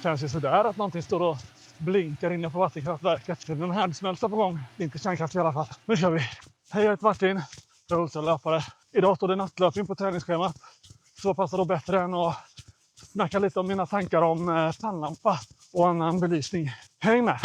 Känns ju sådär att någonting står och blinkar inne på vattenkraftverket. Det är en härdsmälta på gång. Det är inte kärnkraft i alla fall. Nu kör vi. Hej, jag heter Martin. Jag är ultralöpare. Idag står det nattlöpning på träningsschemat. Så passar då bättre än att snacka lite om mina tankar om pannlampa och annan belysning. Häng med!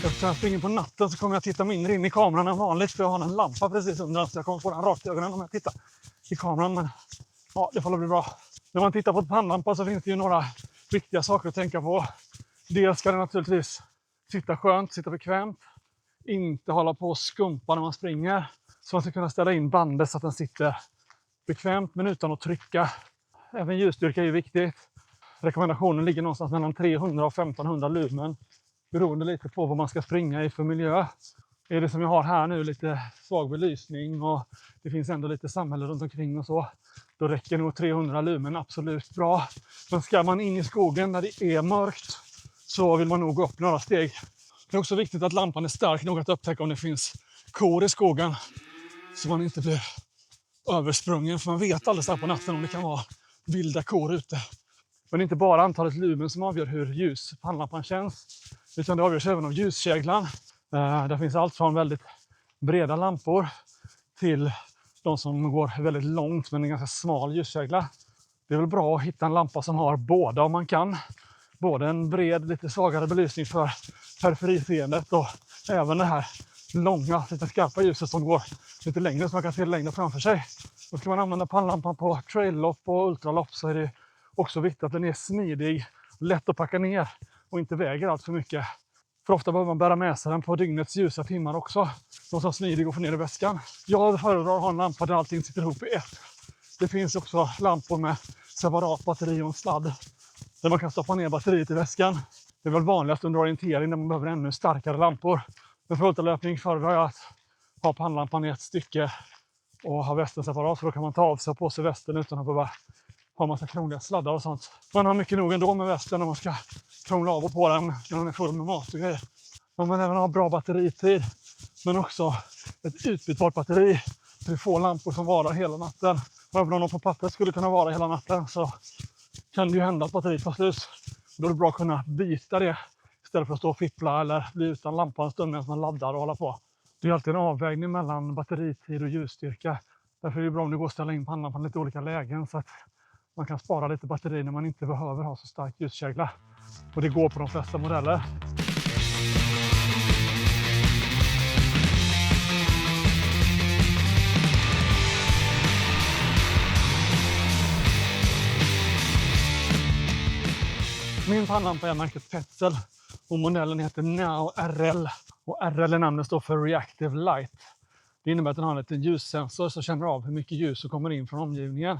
Eftersom jag springer på natten så kommer jag titta mindre in i kameran än vanligt. För jag har en lampa precis under så jag kommer få den rakt i ögonen om jag tittar i kameran. Men ja, det får bli bra. När man tittar på ett pannlampa så finns det ju några viktiga saker att tänka på. Dels ska det naturligtvis sitta skönt, sitta bekvämt. Inte hålla på och skumpa när man springer. Så man ska kunna ställa in bandet så att den sitter bekvämt men utan att trycka. Även ljusstyrka är ju viktigt. Rekommendationen ligger någonstans mellan 300 och 1500 lumen. Beroende lite på vad man ska springa i för miljö. Är det som jag har här nu lite svag belysning och det finns ändå lite samhälle runt omkring och så. Då räcker nog 300 lumen absolut bra. Men ska man in i skogen när det är mörkt så vill man nog gå upp några steg. Det är också viktigt att lampan är stark nog att upptäcka om det finns kor i skogen. Så man inte blir översprungen. För man vet alldeles här på natten om det kan vara vilda kor ute. Men det är inte bara antalet lumen som avgör hur ljus pannlampan känns. Utan det avgörs även av ljuskäglan. Där finns allt från väldigt breda lampor till de som går väldigt långt med en ganska smal ljuskägla. Det är väl bra att hitta en lampa som har båda om man kan. Både en bred, lite svagare belysning för periferiseendet och även det här långa, lite skarpa ljuset som går lite längre så man kan se längre framför sig. Då ska man använda pannlampan på traillopp och ultralopp så är det också viktigt att den är smidig, lätt att packa ner och inte väger allt för mycket. För ofta behöver man bära med sig den på dygnets ljusa timmar också. De som smidig och får ner i väskan. Jag föredrar att ha en lampa där allting sitter ihop i ett. Det finns också lampor med separat batteri och en sladd. Där man kan stoppa ner batteriet i väskan. Det är väl vanligast under orientering där man behöver ännu starkare lampor. Men för ultralöpning föredrar jag att ha pannlampan i ett stycke och ha västen separat. För då kan man ta av sig och på sig västen utan att behöva ha en massa krångliga sladdar och sånt. Man har mycket nog ändå med västen när man ska krångla av och på den när den är full med mat och grejer. Man vill även ha bra batteritid. Men också ett utbytbart batteri. Så vi får lampor som varar hela natten. Och även om de på pappret skulle kunna vara hela natten så kan det ju hända att batteriet tar slut. Då är det bra att kunna byta det istället för att stå och fippla eller bli utan lampan en stund medan man laddar och håller på. Det är alltid en avvägning mellan batteritid och ljusstyrka. Därför är det bra om det går att ställa in pannlampan i lite olika lägen så att man kan spara lite batteri när man inte behöver ha så stark ljuskägla. Och det går på de flesta modeller. Min pannlampa är märket Petzl och modellen heter Now RL. Och RL är namnet står för Reactive Light. Det innebär att den har en liten ljussensor som känner av hur mycket ljus som kommer in från omgivningen.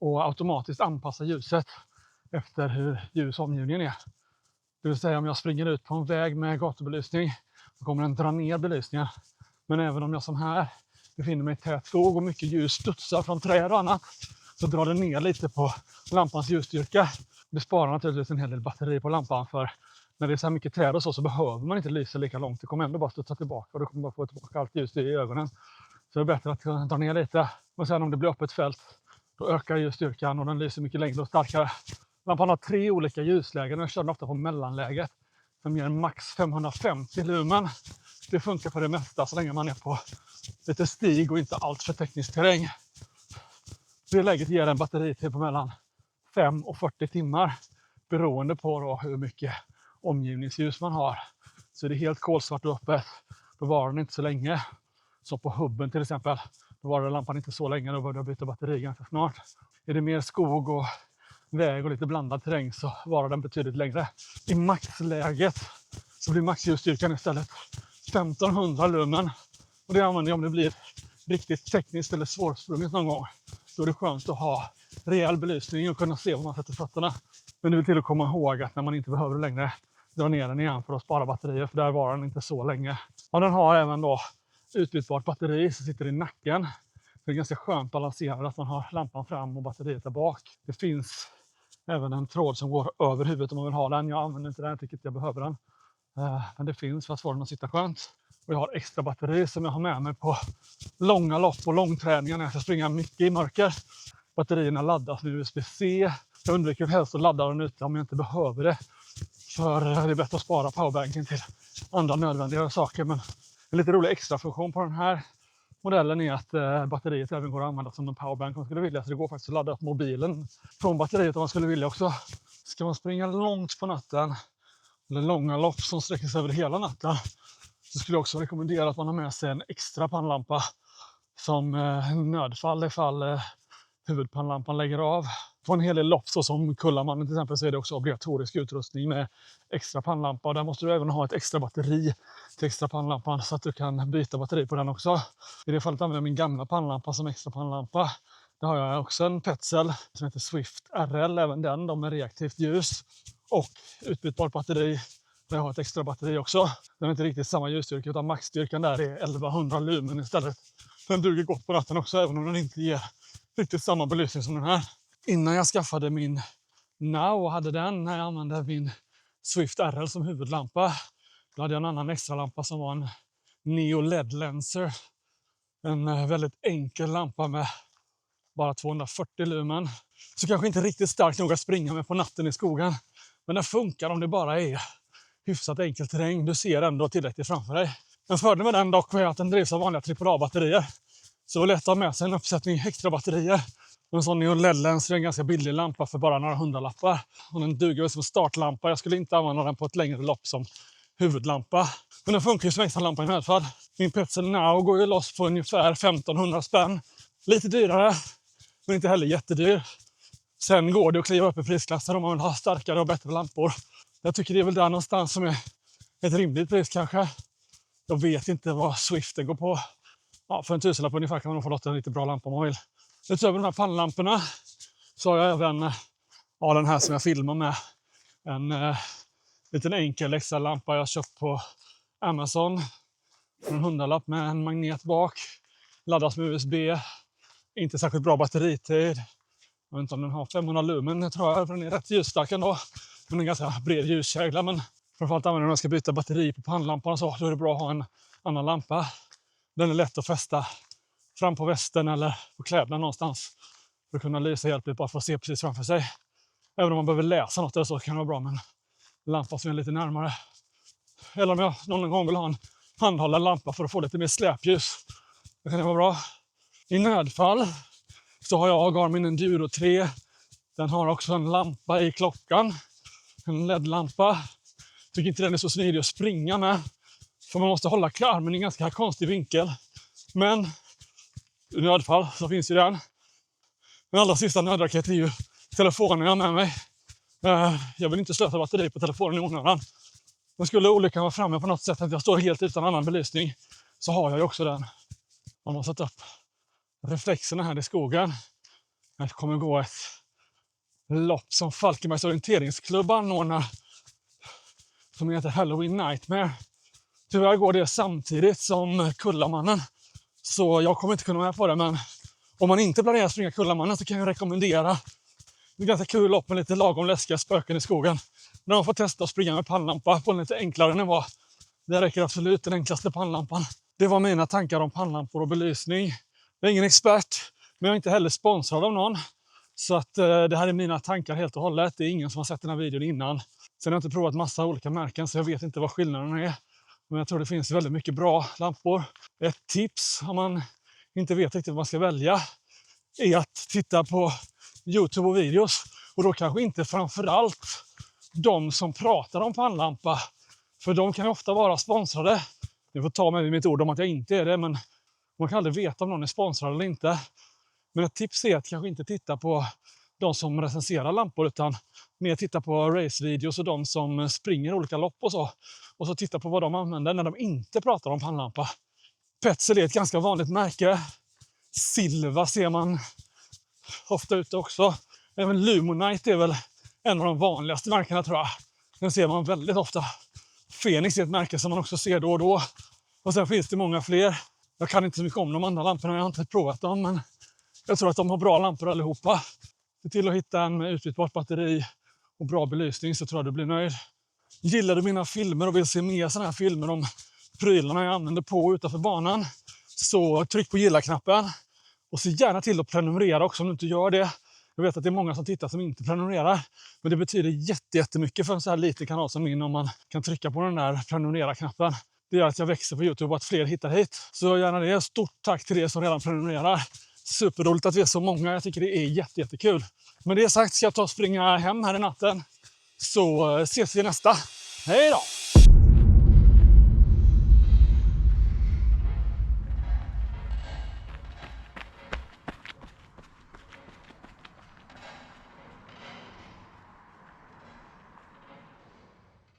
Och automatiskt anpassar ljuset efter hur ljus omgivningen är. Det vill säga om jag springer ut på en väg med gatubelysning så kommer den dra ner belysningen. Men även om jag som här befinner mig i tät skog och mycket ljus studsar från träd och annat så drar den ner lite på lampans ljusstyrka. Det sparar naturligtvis en hel del batteri på lampan för när det är så här mycket träd och så behöver man inte lysa lika långt. Det kommer ändå bara studsa tillbaka och du kommer bara få tillbaka allt ljus i ögonen. Så det är bättre att dra ner lite. Och sen om det blir öppet fält då ökar ljusstyrkan och den lyser mycket längre och starkare. Lampan har 3 olika ljuslägen och jag kör den ofta på mellanläget som ger max 550 lumen. Det funkar för det mesta så länge man är på lite stig och inte allt för teknisk terräng. Det läget ger en batteritid på mellan 5 och 40 timmar beroende på då hur mycket omgivningsljus man har. Så är det helt kolsvart och öppet, då varar den inte så länge. Så på hubben till exempel, då varar lampan inte så länge, då börjar jag byta batteri ganska snart. Är det mer skog och väg och lite blandad terräng så varar den betydligt längre. I maxläget så blir maxljusstyrkan istället 1500 lumen. Och det använder jag om det blir riktigt tekniskt eller svårsprunget någon gång. Då är det skönt att ha rejäl belysning och kunna se var man sätter fötterna. Men det vill till att komma ihåg att när man inte behöver längre dra ner den igen för att spara batterier. För där var den inte så länge. Och den har även då utbytbart batteri som sitter i nacken. Det är ganska skönt balanserat att man har lampan fram och batteriet där bak. Det finns även en tråd som går över huvudet om man vill ha den. Jag använder inte den, jag tycker inte jag behöver den. Men det finns för att få den att sitta skönt. Och jag har extra batteri som jag har med mig på långa lopp och långträningar när jag ska springa mycket i mörker. Batterierna laddas med USB-C. Jag undviker helst att ladda den ute om jag inte behöver det. För det är bättre att spara powerbanken till andra nödvändiga saker. Men en lite rolig extra funktion på den här modellen är att batteriet även går att använda som en powerbank om man skulle vilja. Så det går faktiskt att ladda upp mobilen från batteriet om man skulle vilja också. Ska man springa långt på natten eller långa lopp som sträcker sig över hela natten, så skulle jag också rekommendera att man har med sig en extra pannlampa som nödfall ifall huvudpannlampan lägger av. På en hel del lopp så som Kullamannen till exempel så är det också obligatorisk utrustning med extra pannlampa. Och där måste du även ha ett extra batteri till extra pannlampan så att du kan byta batteri på den också. I det fallet använder jag min gamla pannlampa som extra pannlampa. Där har jag också en Petzl som heter Swift RL, även den med reaktivt ljus och utbytbart batteri. Där jag har ett extra batteri också. Den är inte riktigt samma ljusstyrka utan maxstyrkan där är 1100 lumen istället. Den duger gott på natten också även om den inte ger riktigt samma belysning som den här. Innan jag skaffade min Now och hade den när jag använde min Swift RL som huvudlampa, då hade jag en annan extra lampa som var en Neo LED Lenser. En väldigt enkel lampa med bara 240 lumen. Så kanske inte riktigt starkt nog att springa med på natten i skogen. Men den funkar om det bara är hyfsat enkel terräng. Du ser ändå tillräckligt framför dig. En fördel med den dock är att den drivs av vanliga AAA-batterier. Så det är lätt att ha med sig en uppsättning extra batterier. En sån Neo LED-lens är en ganska billig lampa för bara några hundralappar. Och den duger som startlampa. Jag skulle inte använda den på ett längre lopp som huvudlampa. Men den funkar ju som extra lampa i nödfall. Min Petzl Now går ju loss på ungefär 1500 spänn. Lite dyrare, men inte heller jättedyr. Sen går det att kliva upp i prisklasser om man vill ha starkare och bättre lampor. Jag tycker det är väl där någonstans som är ett rimligt pris kanske. Jag vet inte vad Swiften går på. Ja, för en tusenlapp ungefär kan man nog få lotta en lite bra lampa om man vill. Utöver de här pannlamporna så har jag även den här som jag filmar med. En liten enkel extra lampa jag köpt på Amazon. En hundralapp med en magnet bak. Laddas med USB. Inte särskilt bra batteritid. Jag vet inte om den har 500 lumen tror jag. Den är rätt ljusstark ändå. Men en ganska bred ljuskägla. Men framförallt använder när man ska byta batteri på pannlampan och så. Då är det bra att ha en annan lampa. Den är lätt att fästa fram på västen eller på kläderna någonstans. För att kunna lysa hjälpligt bara för att se precis framför sig. Även om man behöver läsa något eller så kan det vara bra med en lampa som är lite närmare. Eller om jag någon gång vill ha en handhållen lampa för att få lite mer släpljus. Det kan det vara bra. I nödfall så har jag Garmin Enduro 3. Den har också en lampa i klockan. En LED-lampa. Tycker inte den är så smidig att springa med. För man måste hålla armen i en ganska konstig vinkel. Men i nödfall så finns ju den. Den allra sista nödraket är ju telefonen jag har med mig. Jag vill inte slösa batteri på telefonen i onödan. Men skulle olyckan vara framme på något sätt att jag står helt utan annan belysning så har jag ju också den. Man har satt upp reflexerna här i skogen. Det kommer gå ett lopp som Falkenbergs orienteringsklubb anordnar som heter Halloween Nightmare. Tyvärr går det samtidigt som Kullamannen. Så jag kommer inte kunna vara med på det, men om man inte planerar att springa Kullamannen så kan jag rekommendera ett ganska kul lopp med lite lagom läskiga spöken i skogen. När man får testa att springa med pannlampa på en lite enklare nivå. Det räcker absolut den enklaste pannlampan. Det var mina tankar om pannlampor och belysning. Jag är ingen expert, men jag är inte heller sponsrad av någon. Så att det här är mina tankar helt och hållet. Det är ingen som har sett den här videon innan. Sen har jag inte provat massa olika märken så jag vet inte vad skillnaden är. Men jag tror det finns väldigt mycket bra lampor. Ett tips om man inte vet riktigt vad man ska välja är att titta på YouTube och videos. Och då kanske inte framförallt de som pratar om pannlampa. För de kan ju ofta vara sponsrade. Jag får ta med mitt ord om att jag inte är det, men man kan aldrig veta om någon är sponsrad eller inte. Men ett tips är att kanske inte titta på de som recenserar lampor utan mer titta på racevideos och de som springer olika lopp och så. Och så titta på vad de använder när de inte pratar om pannlampa. Petzl är ett ganska vanligt märke. Silva ser man ofta ute också. Även Lumonite är väl en av de vanligaste märkena tror jag. Den ser man väldigt ofta. Fenix är ett märke som man också ser då och då. Och sen finns det många fler. Jag kan inte så mycket om de andra lamporna, jag har inte provat dem. Men jag tror att de har bra lampor allihopa. Se till att hitta en med utbytbart batteri och bra belysning så tror jag du blir nöjd. Gillar du mina filmer och vill se mer sådana här filmer om prylarna jag använder på utanför banan, så tryck på gilla-knappen. Och se gärna till att prenumerera också om du inte gör det. Jag vet att det är många som tittar som inte prenumererar. Men det betyder jättemycket för en så här liten kanal som min om man kan trycka på den där prenumerera-knappen. Det gör att jag växer på YouTube och att fler hittar hit. Så gör gärna det. Stort tack till er som redan prenumererar. Superroligt att vi är så många. Jag tycker det är jättekul. Med det sagt ska jag ta och springa hem här i natten. Så ses vi nästa. Hej då!